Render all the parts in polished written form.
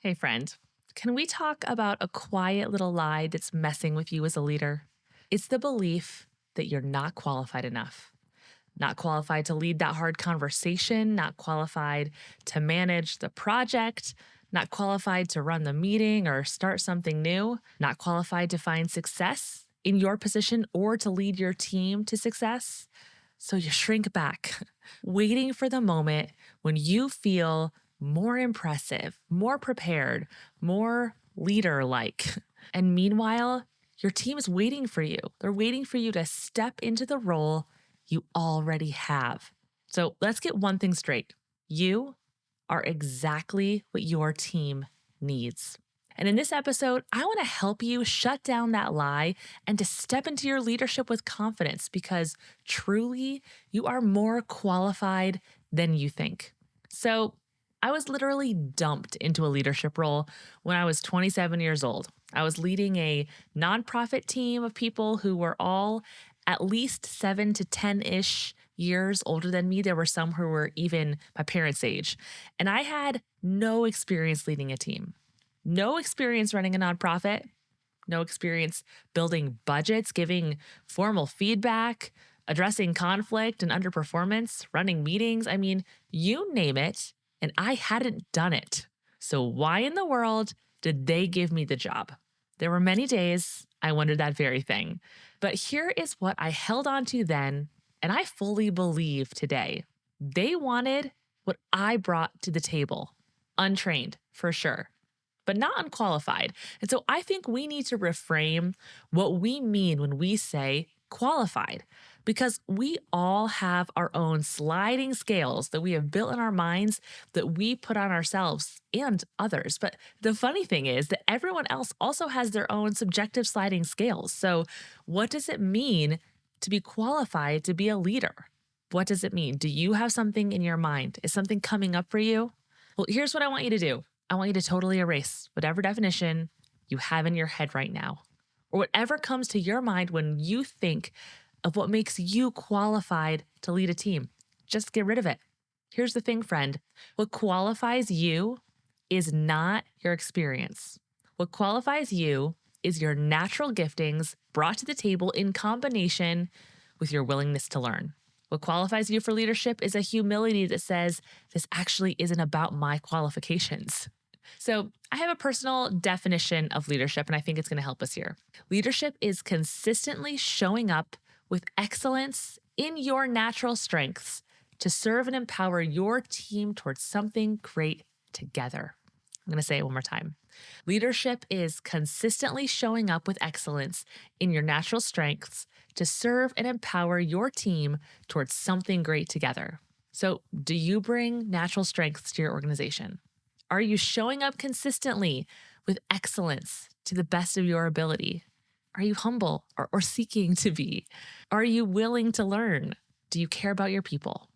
Hey, friend, can we talk about a quiet little lie that's messing with you as a leader? It's the belief that you're not qualified enough. Not qualified to lead that hard conversation, not qualified to manage the project, not qualified to run the meeting or start something new, not qualified to find success in your position or to lead your team to success. So you shrink back, waiting for the moment when you feel more impressive, more prepared, more leader like. And meanwhile, your team is waiting for you. They're waiting for you to step into the role you already have. So let's get one thing straight. You are exactly what your team needs. And in this episode, I want to help you shut down that lie and to step into your leadership with confidence because truly you are more qualified than you think. So, I was literally dumped into a leadership role when I was 27 years old. I was leading a nonprofit team of people who were all at least 7 to 10-ish years older than me. There were some who were even my parents' age. And I had no experience leading a team. No experience running a nonprofit, no experience building budgets, giving formal feedback, addressing conflict and underperformance, running meetings. I mean, you name it, and I hadn't done it. So, why in the world did they give me the job? There were many days I wondered that very thing. But here is what I held on to then, and I fully believe today. They wanted what I brought to the table, untrained for sure, but not unqualified. And so I think we need to reframe what we mean when we say qualified, because we all have our own sliding scales that we have built in our minds that we put on ourselves and others. But the funny thing is that everyone else also has their own subjective sliding scales. So, what does it mean to be qualified to be a leader? What does it mean? Do you have something in your mind? Is something coming up for you? Well, here's what I want you to do. I want you to totally erase whatever definition you have in your head right now, or whatever comes to your mind when you think of what makes you qualified to lead a team. Just get rid of it. Here's the thing, friend. What qualifies you is not your experience. What qualifies you is your natural giftings brought to the table in combination with your willingness to learn. What qualifies you for leadership is a humility that says, this actually isn't about my qualifications. So, I have a personal definition of leadership, and I think it's going to help us here. Leadership is consistently showing up with excellence in your natural strengths to serve and empower your team towards something great together. I'm going to say it one more time. Leadership is consistently showing up with excellence in your natural strengths to serve and empower your team towards something great together. So, do you bring natural strengths to your organization? Are you showing up consistently with excellence to the best of your ability? Are you humble or seeking to be? Are you willing to learn? Do you care about your people?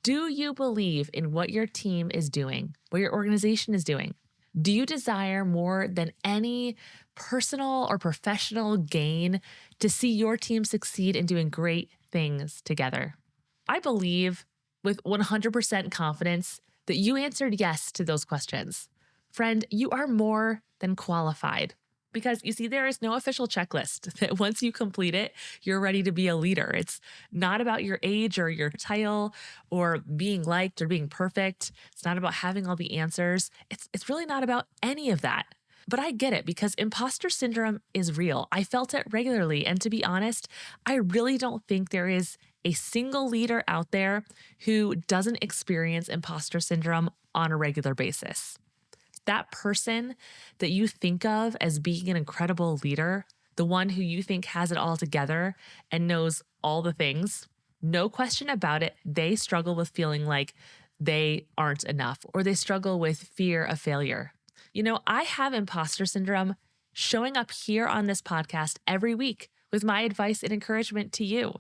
Do you believe in what your team is doing, what your organization is doing? Do you desire more than any personal or professional gain to see your team succeed in doing great things together? I believe with 100% confidence that you answered yes to those questions. Friend, you are more than qualified. Because you see, there is no official checklist that once you complete it, you're ready to be a leader. It's not about your age or your title or being liked or being perfect. It's not about having all the answers. It's really not about any of that. But I get it because imposter syndrome is real. I felt it regularly. And to be honest, I really don't think there is a single leader out there who doesn't experience imposter syndrome on a regular basis. That person that you think of as being an incredible leader, the one who you think has it all together and knows all the things, no question about it, they struggle with feeling like they aren't enough or they struggle with fear of failure. You know, I have imposter syndrome showing up here on this podcast every week with my advice and encouragement to you.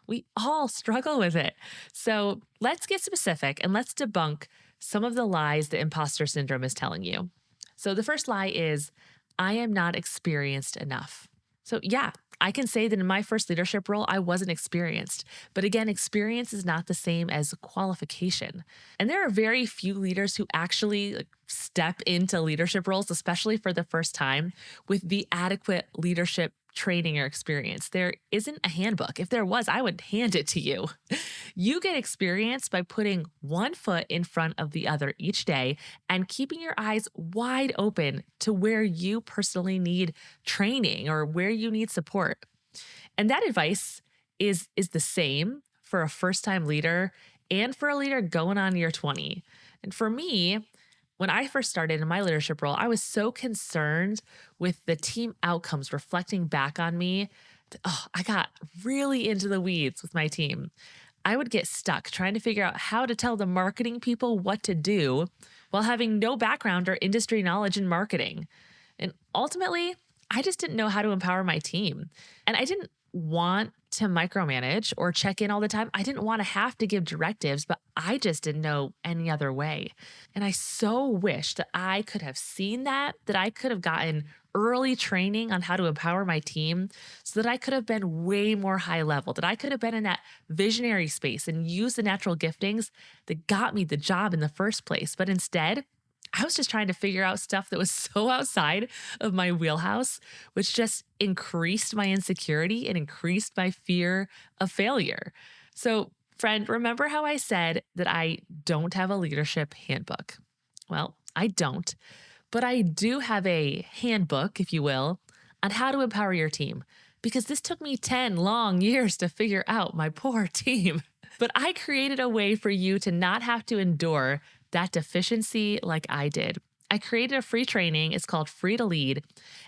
We all struggle with it. So let's get specific and let's debunk some of the lies that imposter syndrome is telling you. So the first lie is, I am not experienced enough. So yeah, I can say that in my first leadership role, I wasn't experienced. But again, experience is not the same as qualification. And there are very few leaders who actually step into leadership roles, especially for the first time, with the adequate leadership training or experience. There isn't a handbook. If there was, I would hand it to you. You get experience by putting one foot in front of the other each day and keeping your eyes wide open to where you personally need training or where you need support. And that advice is the same for a first-time leader and for a leader going on year 20. And for me, when I first started in my leadership role, I was so concerned with the team outcomes reflecting back on me. I got really into the weeds with my team. I would get stuck trying to figure out how to tell the marketing people what to do while having no background or industry knowledge in marketing. And ultimately, I just didn't know how to empower my team. And I didn't want to micromanage or check in all the time. I didn't want to have to give directives, but I just didn't know any other way. And I so wish that I could have seen that I could have gotten early training on how to empower my team so that I could have been way more high level, that I could have been in that visionary space and used the natural giftings that got me the job in the first place. But instead, I was just trying to figure out stuff that was so outside of my wheelhouse, which just increased my insecurity and increased my fear of failure. So, friend, remember how I said that I don't have a leadership handbook? Well, I don't, but I do have a handbook, if you will, on how to empower your team, because this took me 10 long years to figure out, my poor team. But I created a way for you to not have to endure that deficiency like I did. I created a free training. It's called Free to Lead,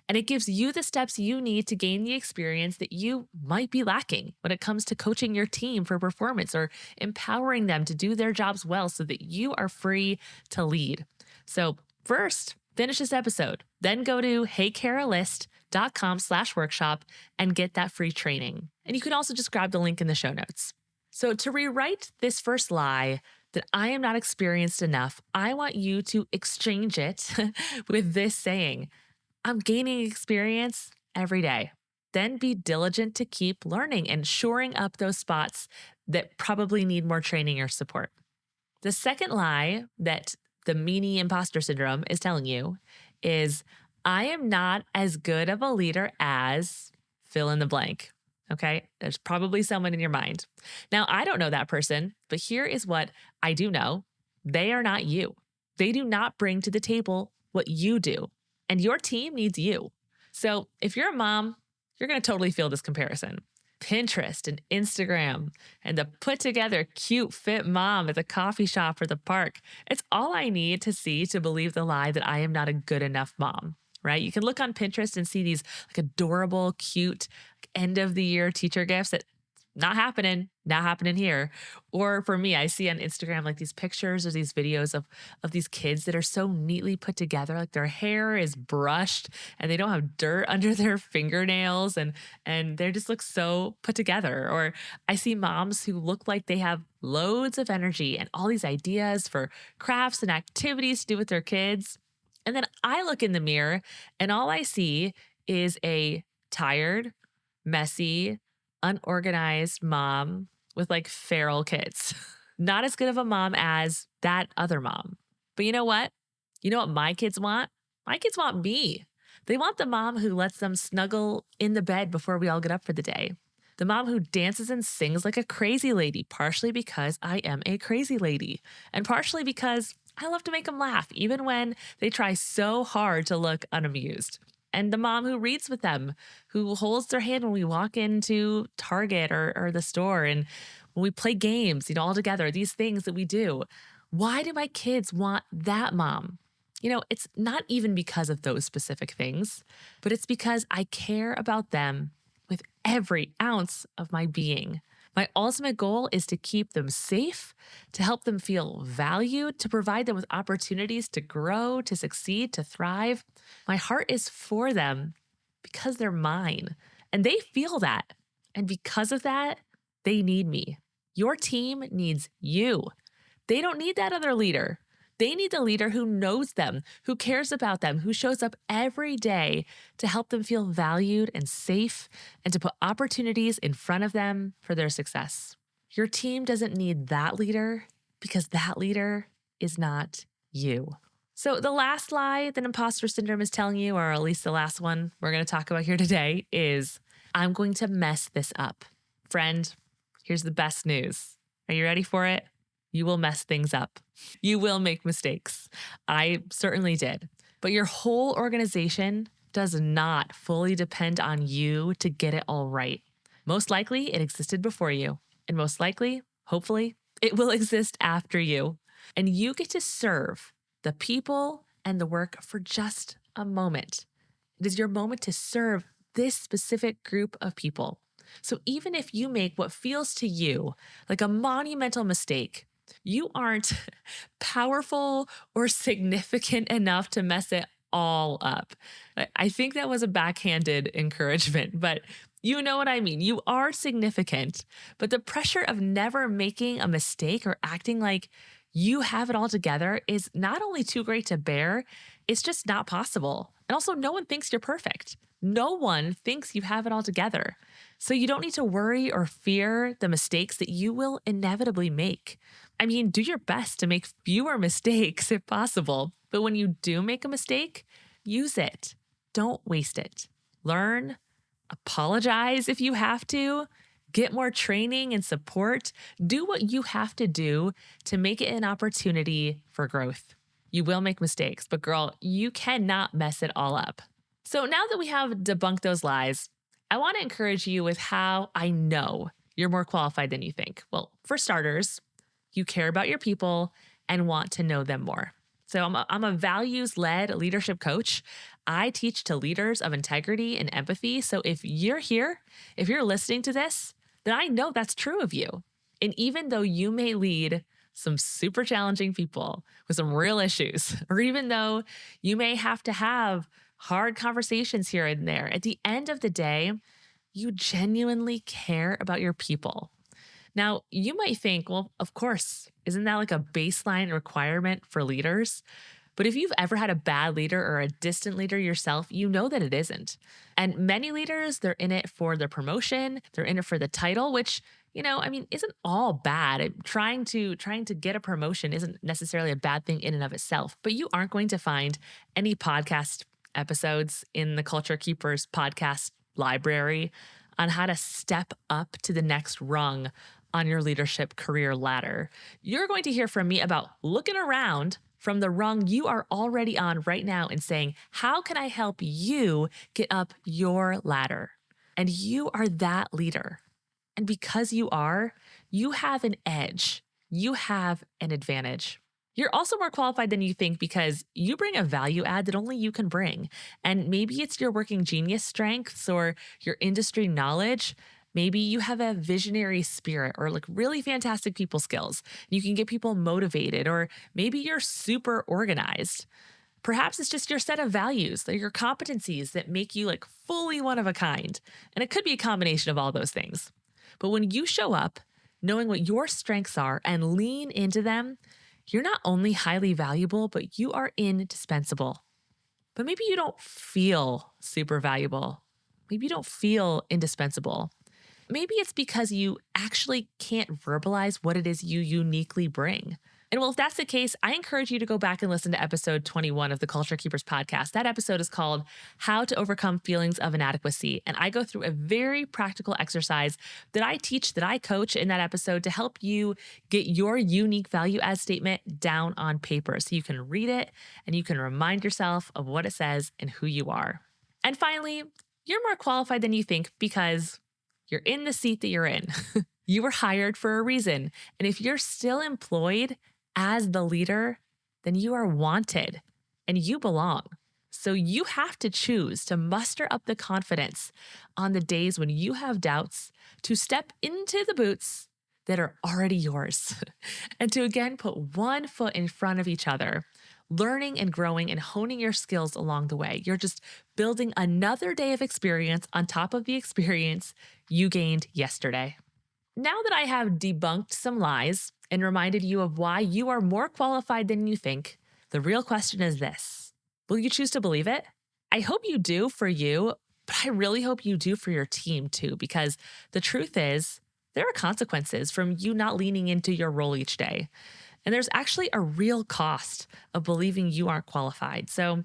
and it gives you the steps you need to gain the experience that you might be lacking when it comes to coaching your team for performance or empowering them to do their jobs well so that you are free to lead. So first, finish this episode, then go to heycaralist.com/workshop and get that free training. And you can also just grab the link in the show notes. So to rewrite this first lie, that I am not experienced enough, I want you to exchange it with this saying, I'm gaining experience every day. Then be diligent to keep learning and shoring up those spots that probably need more training or support. The second lie that the meanie imposter syndrome is telling you is, I am not as good of a leader as fill in the blank. Okay, there's probably someone in your mind. Now, I don't know that person, but here is what I do know. They are not you. They do not bring to the table what you do, and your team needs you. So if you're a mom, you're going to totally feel this comparison. Pinterest and Instagram and the put together cute fit mom at the coffee shop or the park. It's all I need to see to believe the lie that I am not a good enough mom. Right? You can look on Pinterest and see these adorable, cute end of the year teacher gifts that not happening here. Or for me, I see on Instagram like these pictures or these videos of these kids that are so neatly put together, like their hair is brushed and they don't have dirt under their fingernails and they just look so put together. Or I see moms who look like they have loads of energy and all these ideas for crafts and activities to do with their kids. And then I look in the mirror and all I see is a tired, messy, unorganized mom with like feral kids. Not as good of a mom as that other mom. But you know what? You know what my kids want? My kids want me. They want the mom who lets them snuggle in the bed before we all get up for the day. The mom who dances and sings like a crazy lady, partially because I am a crazy lady, and partially because I love to make them laugh, even when they try so hard to look unamused. And the mom who reads with them, who holds their hand when we walk into Target or the store, and when we play games, all together, these things that we do. Why do my kids want that mom? It's not even because of those specific things, but it's because I care about them with every ounce of my being. My ultimate goal is to keep them safe, to help them feel valued, to provide them with opportunities to grow, to succeed, to thrive. My heart is for them because they're mine, and they feel that. And because of that, they need me. Your team needs you. They don't need that other leader. They need a leader who knows them, who cares about them, who shows up every day to help them feel valued and safe and to put opportunities in front of them for their success. Your team doesn't need that leader because that leader is not you. So, the last lie that imposter syndrome is telling you, or at least the last one we're going to talk about here today, is I'm going to mess this up. Friend, here's the best news. Are you ready for it? You will mess things up. You will make mistakes. I certainly did. But your whole organization does not fully depend on you to get it all right. Most likely, it existed before you. And most likely, hopefully, it will exist after you. And you get to serve the people and the work for just a moment. It is your moment to serve this specific group of people. So even if you make what feels to you like a monumental mistake, you aren't powerful or significant enough to mess it all up. I think that was a backhanded encouragement, but you know what I mean. You are significant, but the pressure of never making a mistake or acting like you have it all together is not only too great to bear, it's just not possible. And also, no one thinks you're perfect. No one thinks you have it all together. So you don't need to worry or fear the mistakes that you will inevitably make. I mean, do your best to make fewer mistakes if possible. But when you do make a mistake, use it. Don't waste it. Learn, apologize if you have to, get more training and support. Do what you have to do to make it an opportunity for growth. You will make mistakes, but girl, you cannot mess it all up. So now that we have debunked those lies, I want to encourage you with how I know you're more qualified than you think. Well, for starters, you care about your people and want to know them more. So I'm a values-led leadership coach. I teach to leaders of integrity and empathy. So if you're here, if you're listening to this, then I know that's true of you. And even though you may lead some super challenging people with some real issues, or even though you may have to have hard conversations here and there, at the end of the day, you genuinely care about your people. Now, you might think, well, of course, isn't that like a baseline requirement for leaders? But if you've ever had a bad leader or a distant leader yourself, you know that it isn't. And many leaders, they're in it for the promotion, they're in it for the title, which, isn't all bad. Trying to get a promotion isn't necessarily a bad thing in and of itself, but you aren't going to find any podcast episodes in the Culture Keepers podcast library on how to step up to the next rung on your leadership career ladder. You're going to hear from me about looking around from the rung you are already on right now and saying, how can I help you get up your ladder? And you are that leader. And because you are, you have an edge. You have an advantage. You're also more qualified than you think because you bring a value add that only you can bring. And maybe it's your working genius strengths or your industry knowledge. Maybe you have a visionary spirit or like really fantastic people skills. You can get people motivated, or maybe you're super organized. Perhaps it's just your set of values, your competencies that make you like fully one of a kind. And it could be a combination of all those things. But when you show up, knowing what your strengths are and lean into them, you're not only highly valuable, but you are indispensable. But maybe you don't feel super valuable. Maybe you don't feel indispensable. Maybe it's because you actually can't verbalize what it is you uniquely bring. And well, if that's the case, I encourage you to go back and listen to episode 21 of the Culture Keepers podcast. That episode is called How to Overcome Feelings of Inadequacy. And I go through a very practical exercise that I teach, that I coach in that episode to help you get your unique value add statement down on paper so you can read it and you can remind yourself of what it says and who you are. And finally, you're more qualified than you think because you're in the seat that you're in. You were hired for a reason. And if you're still employed as the leader, then you are wanted and you belong. So you have to choose to muster up the confidence on the days when you have doubts to step into the boots that are already yours and to again put one foot in front of each other, learning and growing and honing your skills along the way. You're just building another day of experience on top of the experience you gained yesterday. Now that I have debunked some lies and reminded you of why you are more qualified than you think, the real question is this: will you choose to believe it? I hope you do for you, but I really hope you do for your team too, because the truth is, there are consequences from you not leaning into your role each day. And there's actually a real cost of believing you aren't qualified. So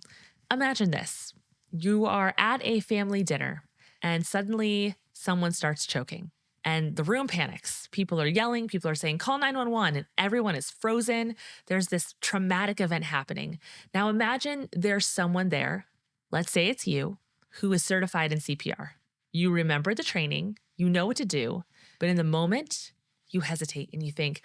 imagine this: you are at a family dinner, and suddenly someone starts choking. And the room panics. People are yelling, people are saying, call 911, and everyone is frozen. There's this traumatic event happening. Now imagine there's someone there, let's say it's you, who is certified in CPR. You remember the training, you know what to do, but in the moment, you hesitate and you think,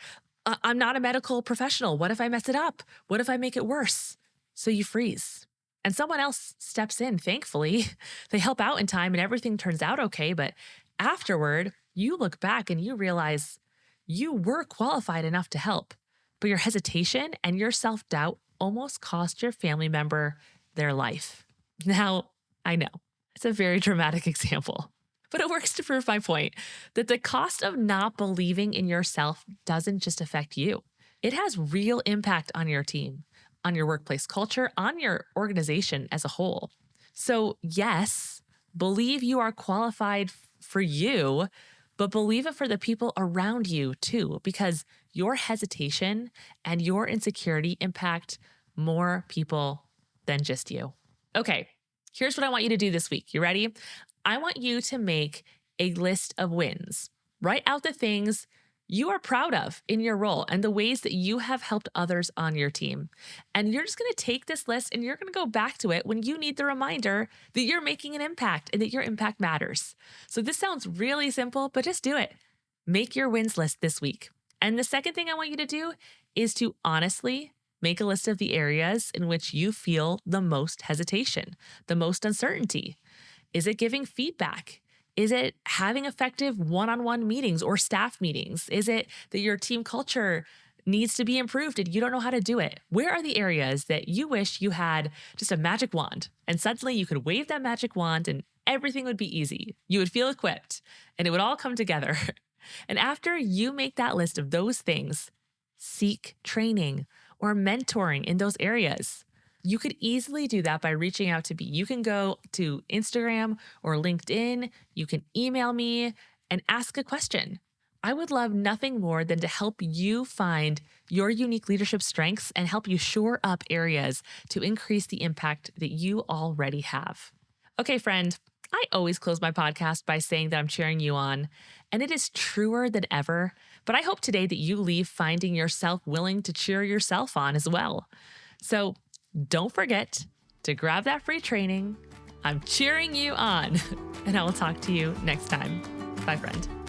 I'm not a medical professional. What if I mess it up? What if I make it worse? So you freeze. And someone else steps in, thankfully. They help out in time and everything turns out okay. But afterward, you look back and you realize you were qualified enough to help, but your hesitation and your self doubt almost cost your family member their life. Now, I know it's a very dramatic example, but it works to prove my point that the cost of not believing in yourself doesn't just affect you, it has real impact on your team, on your workplace culture, on your organization as a whole. So, yes, believe you are qualified for you, but believe it for the people around you too, because your hesitation and your insecurity impact more people than just you. Okay, here's what I want you to do this week. You ready? I want you to make a list of wins. Write out the things you are proud of in your role and the ways that you have helped others on your team. And you're just going to take this list and you're going to go back to it when you need the reminder that you're making an impact and that your impact matters. So this sounds really simple, but just do it. Make your wins list this week. And the second thing I want you to do is to honestly make a list of the areas in which you feel the most hesitation, the most uncertainty. Is it giving feedback? Is it having effective one-on-one meetings or staff meetings? Is it that your team culture needs to be improved and you don't know how to do it? Where are the areas that you wish you had just a magic wand and suddenly you could wave that magic wand and everything would be easy? You would feel equipped and it would all come together. And after you make that list of those things, seek training or mentoring in those areas. You could easily do that by reaching out to me. You can go to Instagram or LinkedIn. You can email me and ask a question. I would love nothing more than to help you find your unique leadership strengths and help you shore up areas to increase the impact that you already have. Okay, friend, I always close my podcast by saying that I'm cheering you on, and it is truer than ever. But I hope today that you leave finding yourself willing to cheer yourself on as well. So don't forget to grab that free training. I'm cheering you on, and I will talk to you next time. Bye, friend.